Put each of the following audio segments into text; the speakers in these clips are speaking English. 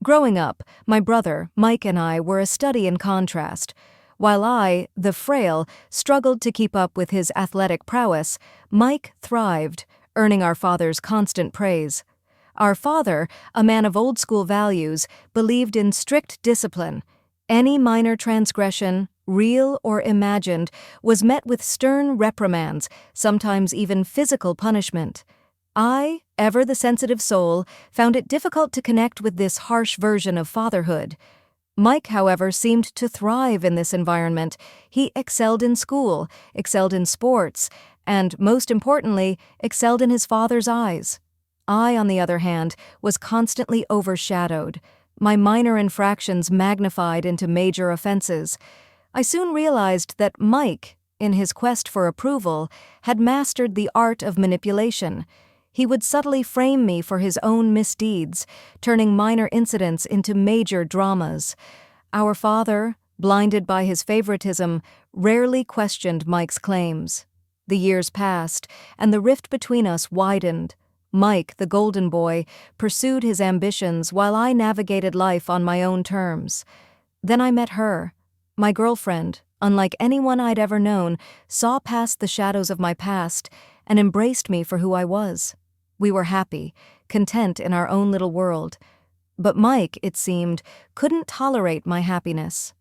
Growing up, my brother, Mike, and I were a study in contrast. While I, the frail, struggled to keep up with his athletic prowess, Mike thrived, earning our father's constant praise. Our father, a man of old-school values, believed in strict discipline. Any minor transgression, real or imagined, was met with stern reprimands, sometimes even physical punishment. I, ever the sensitive soul, found it difficult to connect with this harsh version of fatherhood. Mike, however, seemed to thrive in this environment. He excelled in school, excelled in sports, and, most importantly, excelled in his father's eyes. I, on the other hand, was constantly overshadowed, my minor infractions magnified into major offenses. I soon realized that Mike, in his quest for approval, had mastered the art of manipulation. He would subtly frame me for his own misdeeds, turning minor incidents into major dramas. Our father, blinded by his favoritism, rarely questioned Mike's claims. The years passed, and the rift between us widened. Mike, the golden boy, pursued his ambitions while I navigated life on my own terms. Then I met her. My girlfriend, unlike anyone I'd ever known, saw past the shadows of my past and embraced me for who I was. We were happy, content in our own little world. But Mike, it seemed, couldn't tolerate my happiness.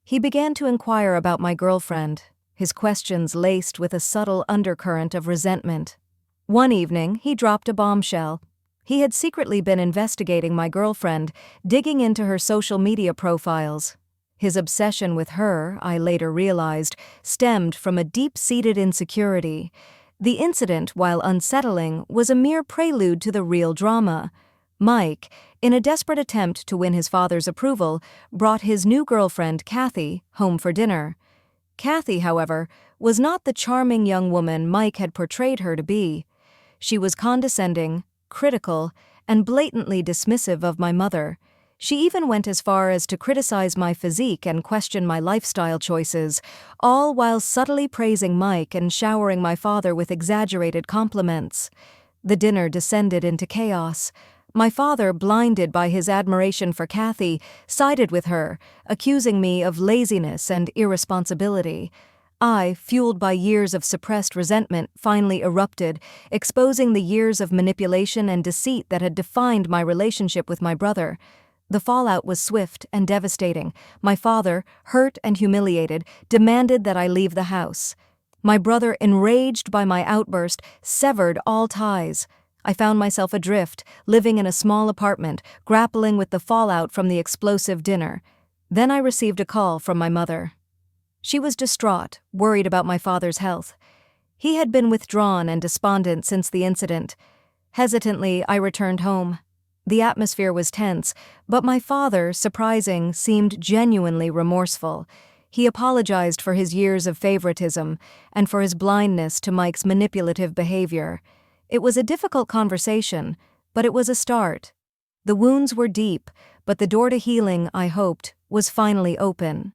He began to inquire about my girlfriend, his questions laced with a subtle undercurrent of resentment. One evening, he dropped a bombshell. He had secretly been investigating my girlfriend, digging into her social media profiles. His obsession with her, I later realized, stemmed from a deep-seated insecurity. The incident, while unsettling, was a mere prelude to the real drama. Mike, in a desperate attempt to win his father's approval, brought his new girlfriend, Kathy, home for dinner. Kathy, however, was not the charming young woman Mike had portrayed her to be. She was condescending, critical, and blatantly dismissive of my mother. She even went as far as to criticize my physique and question my lifestyle choices, all while subtly praising Mike and showering my father with exaggerated compliments. The dinner descended into chaos. My father, blinded by his admiration for Kathy, sided with her, accusing me of laziness and irresponsibility. I, fueled by years of suppressed resentment, finally erupted, exposing the years of manipulation and deceit that had defined my relationship with my brother. The fallout was swift and devastating. My father, hurt and humiliated, demanded that I leave the house. My brother, enraged by my outburst, severed all ties. I found myself adrift, living in a small apartment, grappling with the fallout from the explosive dinner. Then I received a call from my mother. She was distraught, worried about my father's health. He had been withdrawn and despondent since the incident. Hesitantly, I returned home. The atmosphere was tense, but my father, surprising, seemed genuinely remorseful. He apologized for his years of favoritism and for his blindness to Mike's manipulative behavior. It was a difficult conversation, but it was a start. The wounds were deep, but the door to healing, I hoped, was finally open.